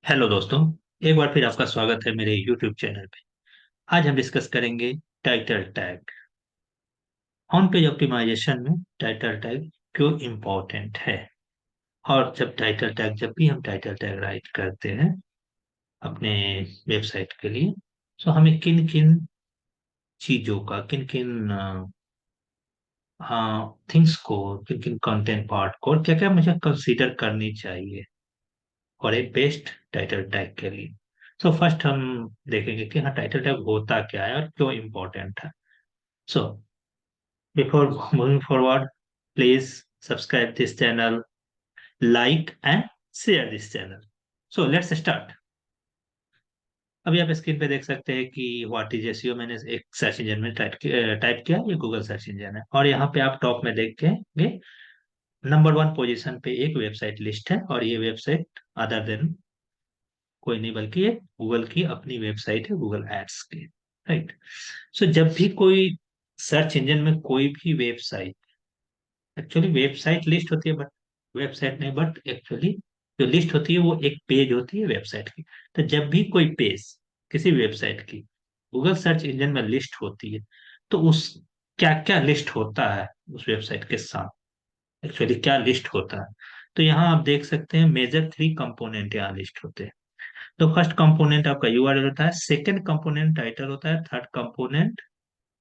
Hello दोस्तों। एक बार फिर आपका स्वागत है मेरे YouTube चैनल पे। आज हम डिस्कस करेंगे title tag. On page optimization में टाइटल टैग क्यों इम्पोर्टेंट है, और जब भी हम टाइटल टैग राइट करते हैं अपने वेबसाइट के लिए, तो हमें किन किन चीज़ों का, किन किन थिंग्स को, किन किन कंटेंट पार्ट को, और क्या क्या मुझे कंसीडर करनी चाहिए और एक बेस्ट टाइटल टैग के लिए। सो फर्स्ट हम देखेंगे कि हाँ, टाइटल टैग होता क्या है और क्यों इम्पोर्टेंट है। So before moving forward, please subscribe this channel, like and share this channel. So let's start. अभी आप स्क्रीन पे देख सकते हैं कि व्हाट इज एसईओ मैंने एक सर्च इंजन में टाइप किया। ये गूगल सर्च इंजन है, और यहाँ पे आप टॉप में देखेंगे नंबर वन पोजीशन पे एक वेबसाइट लिस्ट है, और ये वेबसाइट अदर देन कोई नहीं बल्कि ये गूगल की अपनी वेबसाइट है, गूगल एड्स की। राइट। सो जब भी कोई सर्च इंजन में कोई भी वेबसाइट, एक्चुअली वेबसाइट लिस्ट होती है बट वेबसाइट नहीं, बट एक्चुअली जो लिस्ट होती है वो एक पेज होती है वेबसाइट की। तो जब भी कोई पेज किसी वेबसाइट की गूगल सर्च इंजन में लिस्ट होती है, तो उस क्या क्या लिस्ट होता है उस वेबसाइट के साथ, एक्चुअली क्या लिस्ट होता है। तो यहाँ आप देख सकते हैं मेजर थ्री कंपोनेंट यहाँ लिस्ट होते हैं। तो फर्स्ट कंपोनेंट आपका यूआरएल होता है, सेकंड कंपोनेंट टाइटल होता है, थर्ड कंपोनेंट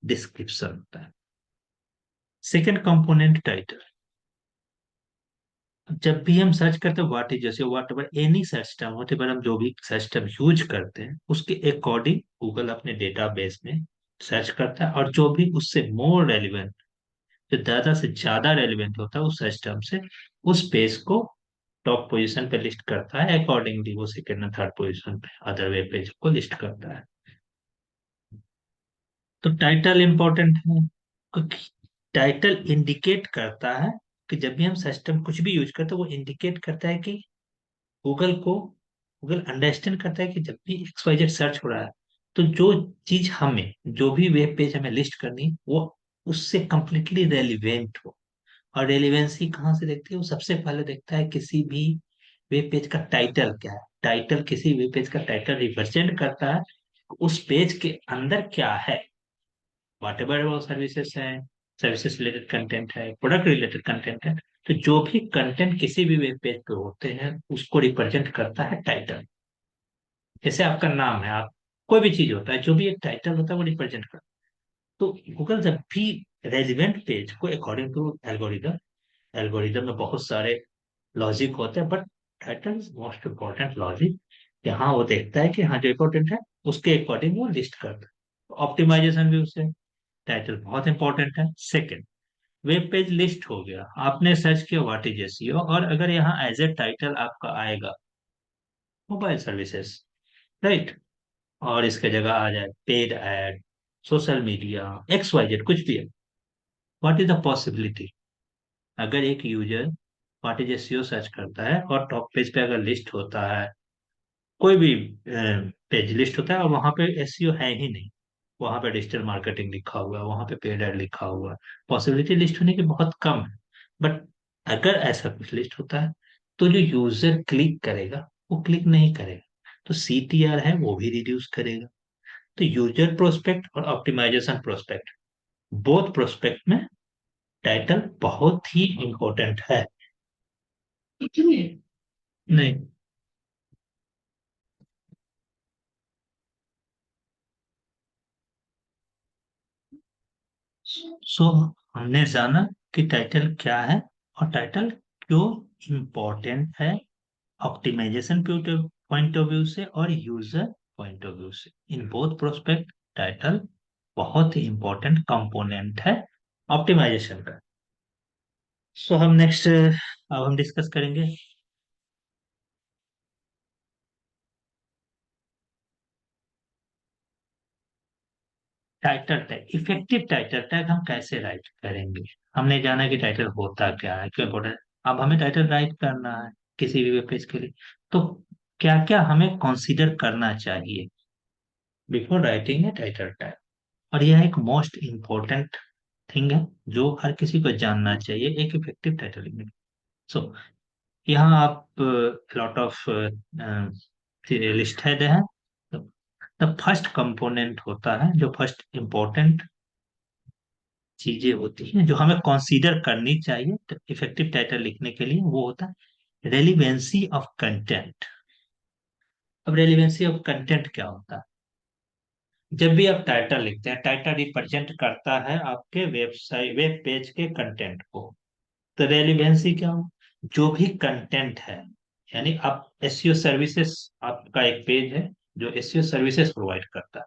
डिस्क्रिप्शन होता है। सेकंड कंपोनेंट टाइटल, जब भी हम सर्च करते हैं व्हाट इज, जैसे what ever any search term होते पर हम जो भी सर्च टर्म यूज करते हैं उसके अकॉर्डिंग गूगल अपने डेटाबेस में सर्च करता है, और जो भी उससे मोर रेलिवेंट, जो ज्यादा से ज्यादा रेलिवेंट होता है उस सर्च टर्म से, उस पेज को टॉप पोजीशन पे लिस्ट करता है। अकॉर्डिंगली वो सेकंड और थर्ड पोजीशन पे अदर वेब पेज को लिस्ट करता है। तो टाइटल इंपॉर्टेंट है क्योंकि टाइटल इंडिकेट करता है कि जब भी हम सिस्टम कुछ भी यूज करते हैं वो इंडिकेट करता है कि गूगल अंडरस्टैंड करता है कि जब भी XYZ सर्च हो रहा है, तो जो चीज हमें, जो भी वेब पेज हमें लिस्ट करनी वो उससे कंप्लीटली रेलिवेंट हो। और रेलिवेंसी कहाँ से देखती है, वो सबसे पहले देखता है किसी भी वेब पेज का टाइटल क्या है। टाइटल, किसी वेब पेज का टाइटल रिप्रेजेंट करता है उस पेज के अंदर क्या है, वॉट एवर वो सर्विसेज है, सर्विसेज रिलेटेड कंटेंट है, प्रोडक्ट रिलेटेड कंटेंट है। तो जो भी कंटेंट किसी भी वेब पेज पे होते हैं उसको रिप्रेजेंट करता है टाइटल। जैसे आपका नाम है, आप कोई भी चीज होता है, जो भी एक टाइटल होता है वो रिप्रेजेंट करता है। तो गूगल जब भी रेलिवेंट पेज को अकॉर्डिंग टू एल्गोरिदम, एल्गोरिदम में बहुत सारे लॉजिक होते हैं but title is most important logic. यहाँ वो देखता है कि हाँ जो इम्पोर्टेंट है उसके अकॉर्डिंग वो लिस्ट करता है। ऑप्टिमाइजेशन भी उससे, टाइटल बहुत इंपॉर्टेंट है। सेकंड, वेब पेज लिस्ट हो गया, आपने सर्च किया व्हाट इज एसईओ, और अगर यहाँ एज ए टाइटल आपका आएगा मोबाइल सर्विसेज, राइट, और इसके जगह आ जाए paid ad, social media, XYZ कुछ भी है, व्हाट इज द पॉसिबिलिटी, अगर एक user what is SEO search करता है और टॉप पेज पे अगर लिस्ट होता है, कोई भी पेज लिस्ट होता है और वहां पे एसईओ है ही नहीं, वहां पे डिजिटल मार्केटिंग लिखा हुआ है, वहां पे पेड एड लिखा हुआ है, पॉसिबिलिटी लिस्ट होने की बहुत कम है। बट अगर ऐसा कुछ लिस्ट होता है तो जो यूजर क्लिक करेगा वो क्लिक नहीं करेगा, तो CTR है वो भी रिड्यूस करेगा। तो यूजर प्रोस्पेक्ट और ऑप्टिमाइजेशन प्रोस्पेक्ट, बोथ प्रोस्पेक्ट में टाइटल बहुत ही इंपॉर्टेंट है। नहीं। सो हमने जाना कि टाइटल क्या है और टाइटल क्यों इम्पोर्टेंट है, ऑप्टिमाइजेशन पॉइंट ऑफ व्यू से और यूजर पॉइंट ऑफ व्यू से। इन बोथ प्रोस्पेक्ट टाइटल बहुत ही इंपॉर्टेंट कंपोनेंट है ऑप्टिमाइजेशन का। सो हम नेक्स्ट अब हम डिस्कस करेंगे title tag. Effective title tag हम कैसे राइट करेंगे। हमने जाना कि टाइटल होता क्या है, क्यों इम्पोर्टेंट। अब हमें टाइटल राइट करना है किसी भी वेब पेज के लिए, तो क्या क्या हमें कंसीडर करना चाहिए before writing a title tag. और यह एक मोस्ट इम्पोर्टेंट थिंग है जो हर किसी को जानना चाहिए एक इफेक्टिव टाइटल लिखने। सो यहाँ आप लॉट ऑफ लिस्ट है। द फर्स्ट कंपोनेंट होता है, जो फर्स्ट इंपॉर्टेंट चीजें होती हैं जो हमें कंसीडर करनी चाहिए इफेक्टिव टाइटल लिखने के लिए, वो होता है रेलिवेंसी ऑफ कंटेंट। अब रेलिवेंसी ऑफ कंटेंट क्या होता है? जब भी आप टाइटल लिखते हैं, टाइटल रिप्रेजेंट करता है आपके वेबसाइट वेब पेज के कंटेंट को। तो रेलिवेंसी क्या हो? जो भी कंटेंट है, यानी आप एसईओ सर्विसेज, आपका एक पेज है जो एसईओ सर्विसेज प्रोवाइड करता है,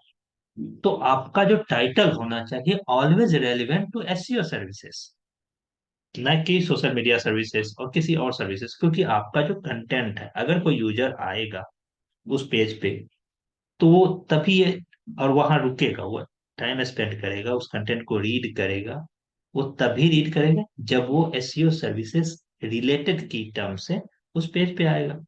तो आपका जो टाइटल होना चाहिए always relevant to SEO services, न कि सोशल मीडिया सर्विसेज और किसी और सर्विसेज। क्योंकि आपका जो कंटेंट है, अगर कोई यूजर आएगा उस पेज पे, तो वो तभी और वहां रुकेगा, वो टाइम स्पेंड करेगा, उस कंटेंट को रीड करेगा, वो तभी रीड करेगा जब वो एसईओ सर्विसेज रिलेटेड की टर्म से उस पेज पे आएगा।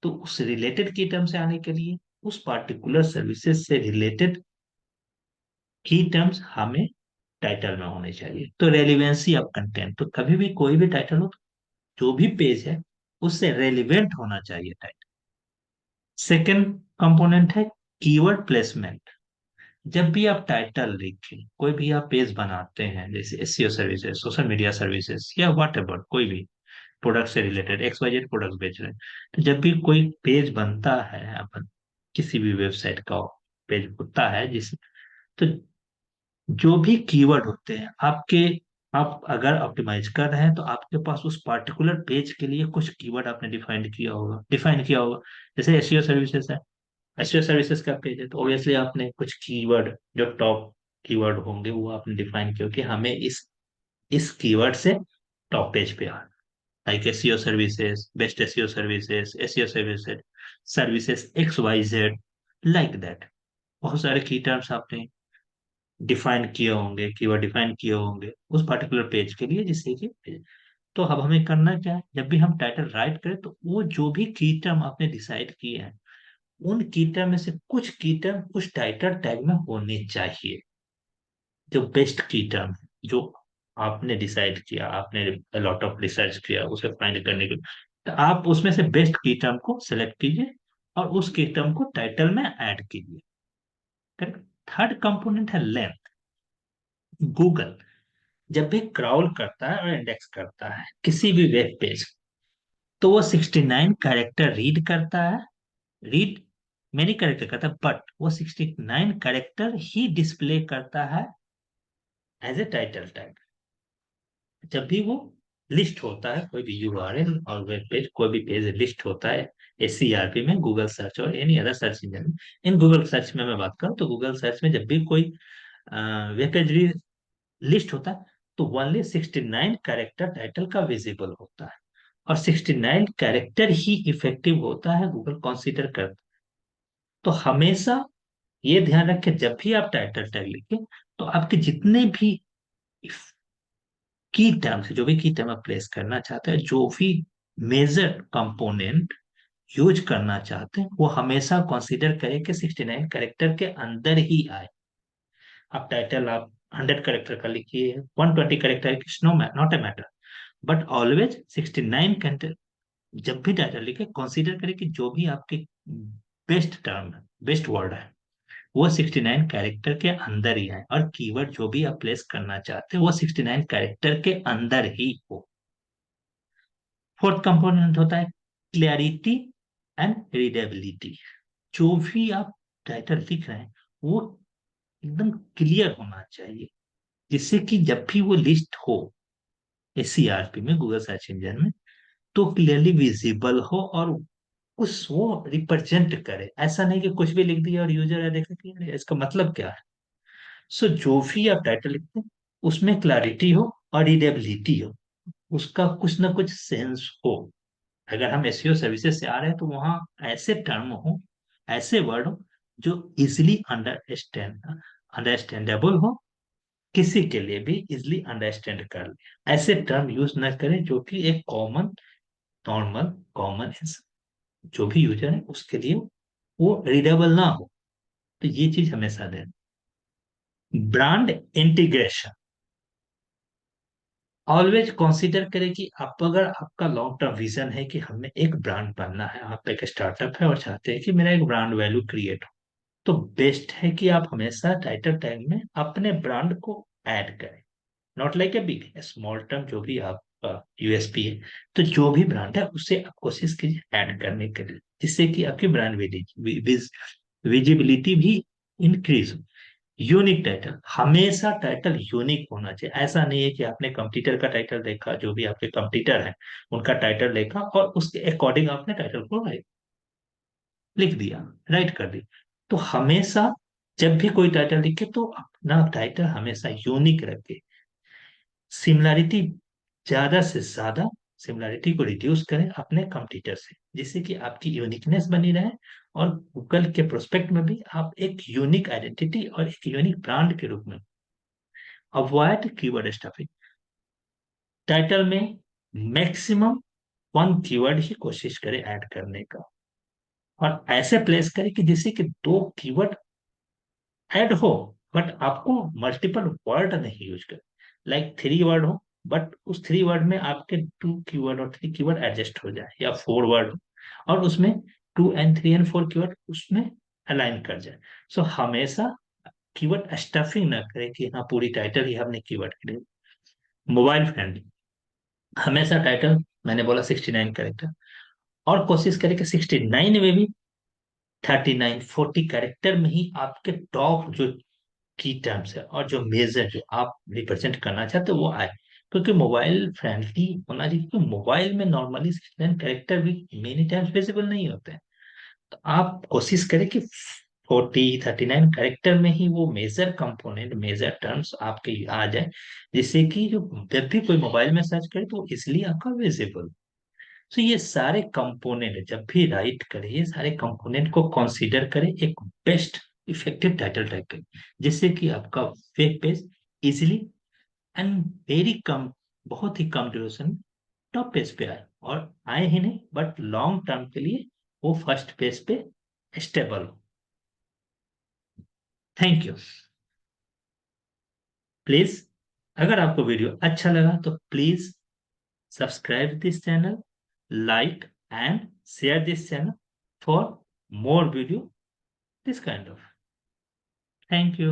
तो उस रिलेटेड की टर्म से आने के लिए उस पार्टिकुलर सर्विसेज से रिलेटेड की टर्म्स हमें टाइटल में होने चाहिए। तो रेलिवेंसी ऑफ कंटेंट, तो कभी भी कोई भी टाइटल हो, जो भी पेज है उससे रेलिवेंट होना चाहिए टाइटल। सेकंड कंपोनेंट है कीवर्ड प्लेसमेंट। जब भी आप टाइटल लिखें, कोई भी आप पेज बनाते हैं, जैसे SEO services, social media services या व्हाट एवर, कोई भी प्रोडक्ट से related X Y Z product बेच रहे हैं, तो जब भी कोई पेज बनता है, अपन किसी भी वेबसाइट का पेज होता है जिस, तो जो भी कीवर्ड होते हैं आपके, आप अगर ऑप्टिमाइज कर रहे हैं तो आपके पास उस पार्टिकुलर पेज के लिए कुछ कीवर्ड आपने डिफाइन किया होगा। जैसे एसईओ सर्विसेज है, एसईओ सर्विसेज का पेज है, तो ऑब्वियसली आपने कुछ कीवर्ड, जो टॉप कीवर्ड होंगे वो आपने डिफाइन किया कि हमें इस कीवर्ड से टॉप पेज पे आना, like SEO services, best SEO services, SEO services, services X Y Z, like that. बहुत सारे की टर्म्स आपने डिफाइन किए होंगे, कीवर्ड डिफाइन किए होंगे उस पर्टिकुलर पेज के लिए, जिससे कि, तो अब हमें करना क्या है, जब भी हम टाइटल राइट करें तो वो जो भी की टर्म आपने डिसाइड किए हैं, उन की टर्म में से कुछ की टर्म उस टाइटल टैग में होने चाहिए, जो बेस्ट की टर्म है, जो आपने डिसाइड किया, आपने लॉट ऑफ रिसर्च किया उसे फाइंड करने के लिए, तो आप उसमें से बेस्ट की टर्म को सेलेक्ट कीजिए और उस की टर्म को टाइटल में ऐड कीजिए। करेक्ट। थर्ड कंपोनेंट है लेंथ। गूगल जब भी क्राउल करता है और इंडेक्स करता है किसी भी वेब पेज, तो वो 69 कैरेक्टर रीड करता है। रीड मेनी कैरेक्टर करता है, बट वो 69 कैरेक्टर ही डिस्प्ले करता है एज ए टाइटल टैग। जब भी वो लिस्ट होता है, कोई भी यूआरएल और वेब पेज, कोई भी पेज लिस्ट होता है एससीआरपी में, गूगल सर्च और एनी अदर सर्च इंजन में। इन गूगल सर्च में मैं बात करूँ तो गूगल सर्च में जब भी कोई वेब पेज लिस्ट होता है, तो ओनली 69 कैरेक्टर टाइटल का विजिबल होता है, और 69 कैरेक्टर ही इफेक्टिव होता है, गूगल कंसीडर करता है। तो हमेशा ये ध्यान रखें, जब भी आप टाइटल टैग लिखें, तो आपके जितने भी की टर्म्स, जो भी की टर्म आप प्लेस करना चाहते हैं, जो भी मेजर कंपोनेंट यूज करना चाहते हैं, वो हमेशा कंसीडर करें कि 69 कैरेक्टर के अंदर ही आए। आप टाइटल आप 100 कैरेक्टर का लिखिए, 120 character, no not a matter, but always 69 character. जब भी टाइटल लिखे, कंसीडर करें कि जो भी आपके बेस्ट टर्म है, बेस्ट वर्ड है, वो 69 कैरेक्टर के अंदर ही है, और कीवर्ड जो भी आप प्लेस करना चाहते हैं वो 69 कैरेक्टर के अंदर ही हो। फोर्थ कंपोनेंट होता है क्लियरिटी एंड रीडेबिलिटी। जो भी आप टाइटल लिख रहे हैं वो एकदम क्लियर होना चाहिए, जिससे कि जब भी वो लिस्ट हो एससीआरपी में, गूगल सर्च इंजन में, तो क्लियरली विजिबल हो और उस वो रिप्रेजेंट करे। ऐसा नहीं कि कुछ भी लिख दिया और यूजर है देख सकती है इसका मतलब क्या है। सो जो भी आप टाइटल लिखते हैं उसमें क्लैरिटी हो और रीडेबिलिटी हो, उसका कुछ ना कुछ सेंस हो। अगर हम एसईओ सर्विसेज से आ रहे हैं तो वहां ऐसे टर्म हो, ऐसे वर्ड हो जो इजिली अंडरस्टैंडेबल हो, किसी के लिए भी इजिली अंडरस्टैंड कर ले। ऐसे टर्म यूज न करें जो कि एक कॉमन, नॉर्मल, कॉमन जो भी यूजर है उसके लिए वो रीडेबल ना हो। तो ये चीज हमेशा दें। Brand integration. ऑलवेज कंसीडर करें कि आप, अगर आपका लॉन्ग टर्म विजन है कि हमें एक ब्रांड बनना है, आप एक स्टार्टअप है और चाहते हैं कि मेरा एक ब्रांड वैल्यू क्रिएट हो, तो बेस्ट है कि आप हमेशा टाइटल टैग में अपने ब्रांड को ऐड करें। Not like a big, small term, जो भी आपका यूएसपी है, तो जो भी ब्रांड है उसे आप कोशिश कीजिए ऐड करने के लिए, जिससे कि आपकी ब्रांड विजिबिलिटी भी इंक्रीज हो। यूनिक टाइटल, हमेशा टाइटल यूनिक होना चाहिए। ऐसा नहीं है कि आपने कंपटीटर का टाइटल देखा, जो भी आपके कंपटीटर है उनका टाइटल देखा और उसके अकॉर्डिंग आपने टाइटल को लिख दिया, राइट कर दी। तो हमेशा जब भी कोई टाइटल लिखे तो अपना टाइटल हमेशा यूनिक रखे। सिमिलैरिटी, ज्यादा से ज्यादा सिमिलैरिटी को रिड्यूस करें अपने कंपटीटर से, जिससे कि आपकी यूनिकनेस बनी रहे और गूगल के प्रोस्पेक्ट में भी आप एक यूनिक आइडेंटिटी और एक यूनिक ब्रांड के रूप में। अवॉइड कीवर्ड स्टफिंग, टाइटल में मैक्सिमम वन कीवर्ड ही कोशिश करें ऐड करने का, और ऐसे प्लेस करें कि जिससे कि दो कीवर्ड ऐड हो, बट आपको मल्टीपल वर्ड नहीं यूज कर, लाइक थ्री वर्ड हो, बट उस थ्री वर्ड में आपके टू कीवर्ड और थ्री कीवर्ड एडजस्ट हो जाए, या फोर वर्ड हो और उसमें two and three and four keyword उसमें अलाइन कर जाए। सो हमेशा कीवर्ड स्टफिंग ना करें कि हाँ पूरी टाइटल ही हमने कीवर्ड के लिए। मोबाइल फ्रेंडली, हमेशा टाइटल, मैंने बोला 69 कैरेक्टर, और कोशिश करें कि 69 में भी 39 40 कैरेक्टर में ही आपके टॉप जो की टर्म्स है और जो मेजर जो आप रिप्रेजेंट करना चाहते हो वो आए। क्योंकि मोबाइल फ्रेंडली होना चाहिए, क्योंकि मोबाइल में नॉर्मली 69 कैरेक्टर भी मेनी टाइम्स विजिबल नहीं होते हैं। तो आप कोशिश करें कि 40 39 कैरेक्टर में ही वो मेजर कंपोनेंट, मेजर टर्म्स आपके आ जाए, जिससे कि जो जब भी कोई मोबाइल में सर्च करे तो इसलिए आपका विजिबल। तो ये सारे कंपोनेंट जब भी राइट करें, ये सारे कंपोनेंट को कंसीडर करें, एक बेस्ट इफेक्टिव टाइटल टाइप करें, जिससे कि आपका web page easily and very कम, बहुत ही कम ड्यूरेशन टॉप पेज पे आए, और आए ही नहीं बट लॉन्ग टर्म के लिए वो फर्स्ट पेज पे स्टेबल हो। Thank you. प्लीज, अगर आपको वीडियो अच्छा लगा तो please subscribe this channel, like and share this channel for more video this kind of. Thank you.